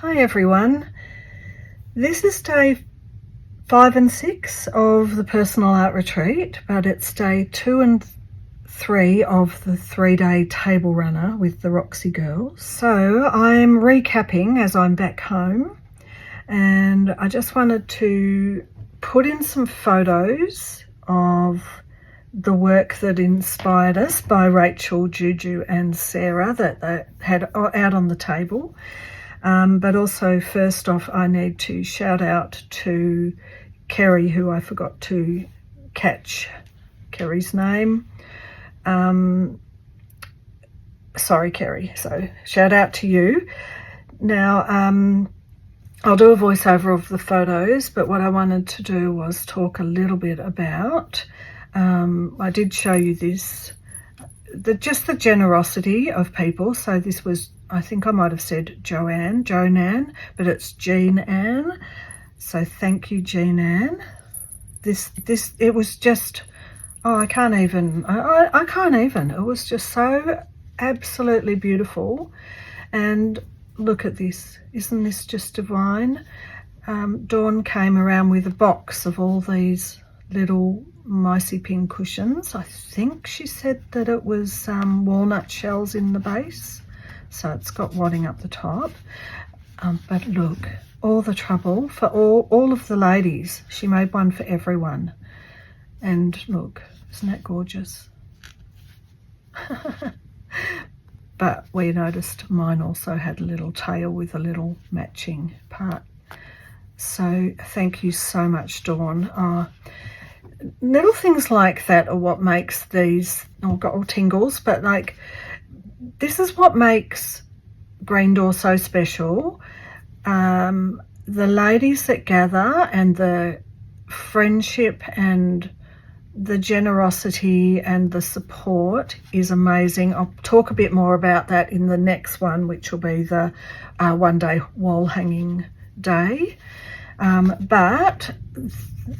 Hi everyone, this is day 5 and 6 of the personal art retreat, but it's day 2 and 3 of the 3-day table runner with the Roxy girls. So I'm recapping as I'm back home, and I just wanted to put in some photos of the work that inspired us by Rachel, Juju and Sarah that they had out on the table. But also, first off, I need to shout out to Kerry, who I forgot to catch Kerry's name. Sorry, Kerry. So shout out to you. Now, I'll do a voiceover of the photos, but what I wanted to do was talk a little bit about, I did show you this, just the generosity of people. So this was, I think I might have said Jonan, but it's Jean Ann. So thank you, Jean Ann. It was just, I can't even, it was just so absolutely beautiful. And look at this, isn't this just divine? Dawn came around with a box of all these little micey pin cushions. I think she said that it was walnut shells in the base, so it's got wadding up the top. But look, all the trouble for all of the ladies. She made one for everyone. And look, isn't that gorgeous? But we noticed mine also had a little tail with a little matching part. So thank you so much, Dawn. Little things like that are what makes these, all tingles, but like, this is what makes Green Door so special. The ladies that gather and the friendship and the generosity and the support is amazing. I'll talk a bit more about that in the next one, which will be the 1-day wall hanging day. But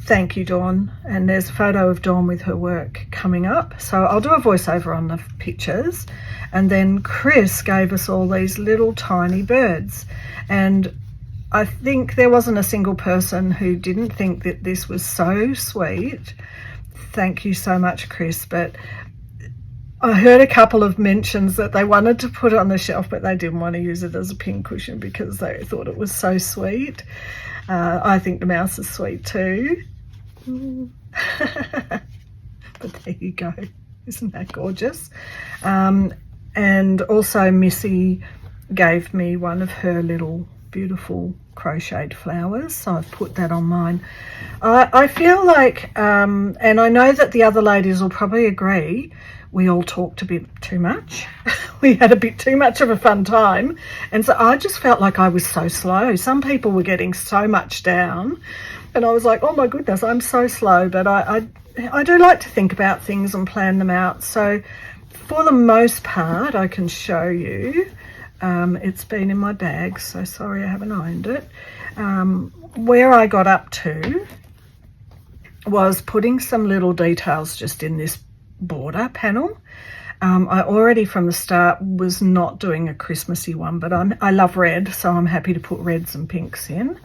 thank you, Dawn. And there's a photo of Dawn with her work coming up. So I'll do a voiceover on the pictures. And then Chris gave us all these little tiny birds. And I think there wasn't a single person who didn't think that this was so sweet. Thank you so much, Chris. But I heard a couple of mentions that they wanted to put it on the shelf, but they didn't want to use it as a pin cushion because they thought it was so sweet. I think the mouse is sweet too. But there you go. Isn't that gorgeous? And also Missy gave me one of her little beautiful crocheted flowers, so I've put that on mine. I feel like, and I know that the other ladies will probably agree, we all talked a bit too much. We had a bit too much of a fun time. And so I just felt like I was so slow. Some people were getting so much down. And I was like, oh my goodness, I'm so slow. But I do like to think about things and plan them out. So for the most part, I can show you. It's been in my bag, so sorry I haven't ironed it. Where I got up to was putting some little details just in this border panel. I already from the start was not doing a Christmassy one, but I love red, so I'm happy to put reds and pinks in.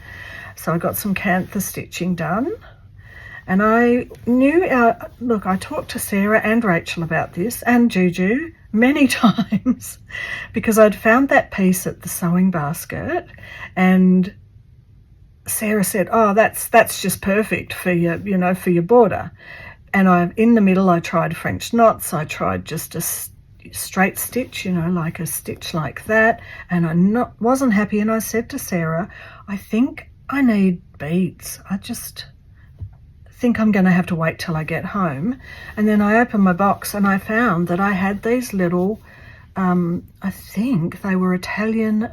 So I got some Canthor stitching done. And I knew, look, I talked to Sarah and Rachel about this, and Juju, many times, because I'd found that piece at the sewing basket, and Sarah said, oh, that's just perfect for your, for your border. And in the middle, I tried French knots. I tried just a straight stitch, like a stitch like that. And I wasn't happy. And I said to Sarah, I think I need beads. I just think I'm going to have to wait till I get home. And then I opened my box and I found that I had these little, I think they were Italian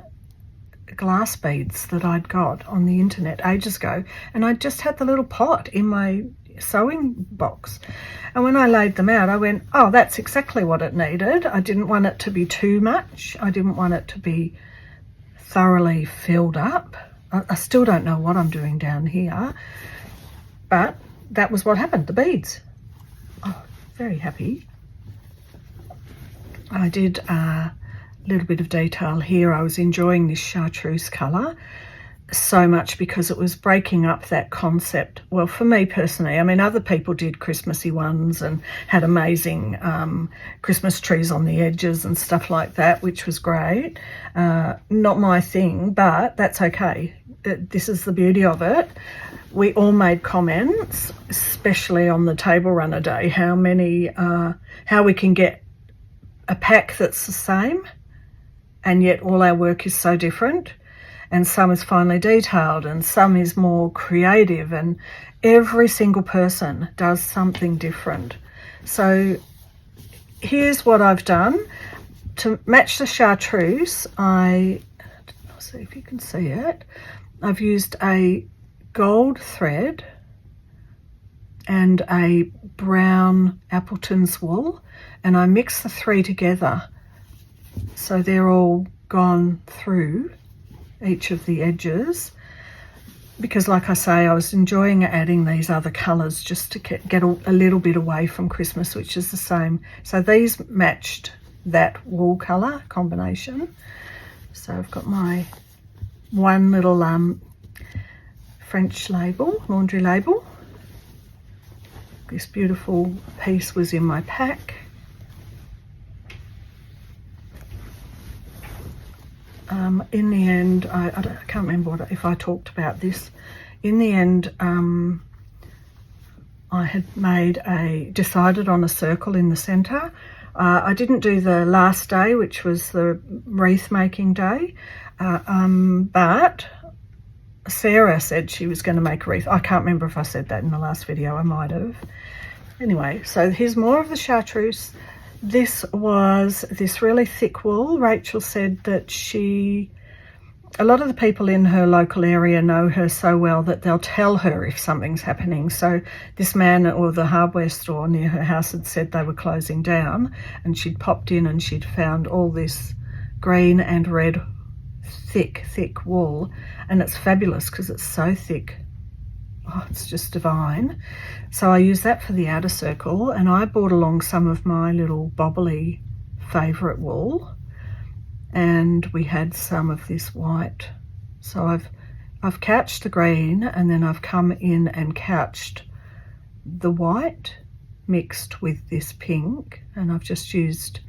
glass beads that I'd got on the internet ages ago. And I just had the little pot in my sewing box, and when I laid them out I went, oh, that's exactly what it needed. I didn't want it to be too much. I didn't want it to be thoroughly filled up. I still don't know what I'm doing down here, but that was what happened. The beads. Oh, very happy. I did little bit of detail here. I was enjoying this chartreuse colour so much because it was breaking up that concept. Well, for me personally, I mean, other people did Christmassy ones and had amazing Christmas trees on the edges and stuff like that, which was great. Not my thing, but that's okay. This is the beauty of it. We all made comments, especially on the table runner day, how we can get a pack that's the same and yet all our work is so different. And some is finely detailed and some is more creative, and every single person does something different. So here's what I've done. To match the chartreuse, I'll see if you can see it. I've used a gold thread and a brown Appleton's wool, and I mix the three together so they're all gone through each of the edges, because like I say, I was enjoying adding these other colours just to get a little bit away from Christmas, which is the same. So these matched that wool colour combination. So I've got my one little French label, laundry label. This beautiful piece was in my pack. In the end, I can't remember if I talked about this. In the end, I had decided on a circle in the centre. I didn't do the last day, which was the wreath making day, but Sarah said she was going to make a wreath. I can't remember if I said that in the last video. I might have. Anyway, so here's more of the chartreuse. This was this really thick wool. Rachel said that a lot of the people in her local area know her so well that they'll tell her if something's happening. So this man or the hardware store near her house had said they were closing down, and she'd popped in and she'd found all this green and red thick wool, and it's fabulous because it's so thick. Oh, it's just divine. So I use that for the outer circle, and I brought along some of my little bobbly favourite wool, and we had some of this white. So I've couched the green, and then I've come in and couched the white mixed with this pink, and I've just used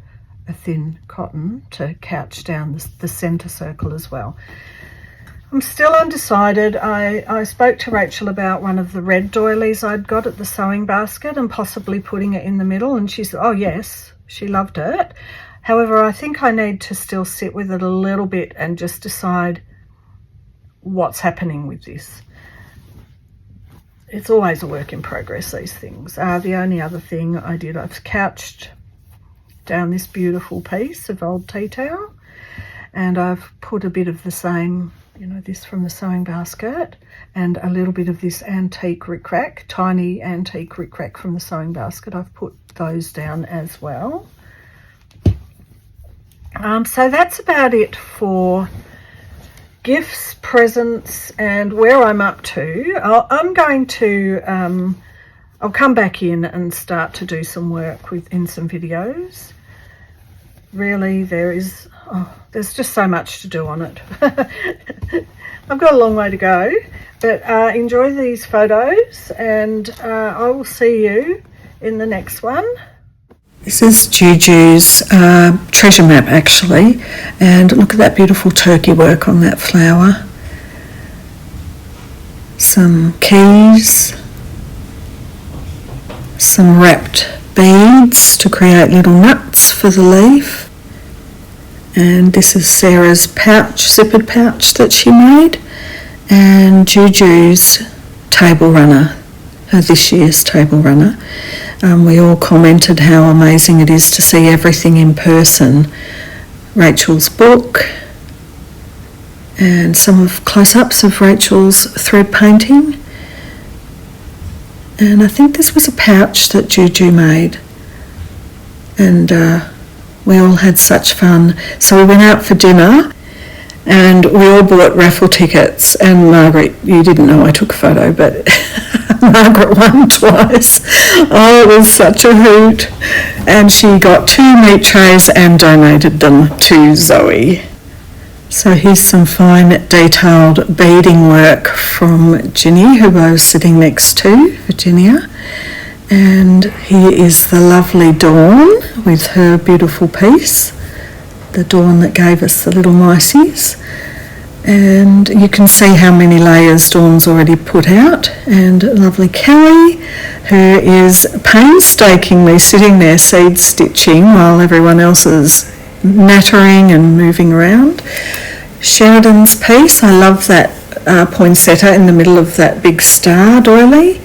a thin cotton to couch down the centre circle as well. I'm still undecided. I spoke to Rachel about one of the red doilies I'd got at the sewing basket and possibly putting it in the middle, and she said, oh yes, she loved it. However, I think I need to still sit with it a little bit and just decide what's happening with this. It's always a work in progress, these things. The only other thing I did, I've couched down this beautiful piece of old tea towel, and I've put a bit of the same, this from the sewing basket, and a little bit of this antique rickrack, tiny antique rickrack from the sewing basket. I've put those down as well. So that's about it for gifts, presents, and where I'm up to. I'm going to, I'll come back in and start to do some work in some videos. Really, there's just so much to do on it. I've got a long way to go, but enjoy these photos, and I will see you in the next one. This is Juju's treasure map, actually, and look at that beautiful turkey work on that flower. Some keys, some wrapped beads to create little nuts for the leaf. And this is Sarah's pouch, zippered pouch that she made, and Juju's table runner, this year's table runner. We all commented how amazing it is to see everything in person. Rachel's book, and some of close-ups of Rachel's thread painting. And I think this was a pouch that Juju made. And we all had such fun. So we went out for dinner and we all bought raffle tickets, and Margaret, you didn't know I took a photo, but Margaret won twice. Oh, it was such a hoot. and she got 2 meat trays and donated them to Zoe. So here's some fine detailed beading work from Ginny, who I was sitting next to, Virginia. And here is the lovely Dawn with her beautiful piece, the Dawn that gave us the little miceys. And you can see how many layers Dawn's already put out. And lovely Kelly, who is painstakingly sitting there seed stitching while everyone else is nattering and moving around. Sheridan's piece, I love that poinsettia in the middle of that big star doily.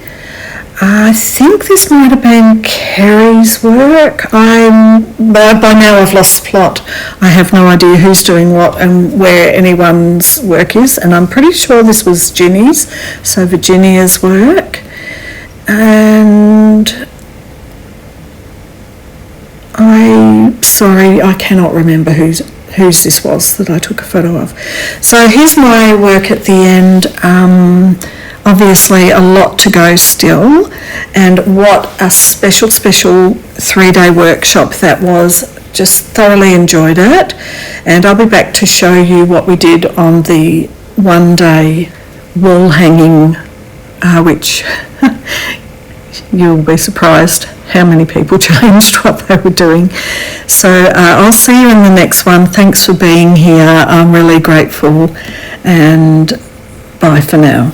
I think this might have been Kerry's work. By now I've lost plot. I have no idea who's doing what and where anyone's work is, and I'm pretty sure this was Ginny's, so Virginia's work. And I cannot remember whose this was that I took a photo of. So here's my work at the end. Obviously a lot to go still, and what a special 3-day workshop that was. Just thoroughly enjoyed it, and I'll be back to show you what we did on the 1-day wall hanging, which you'll be surprised how many people changed what they were doing. So I'll see you in the next one. Thanks for being here. I'm really grateful, and bye for now.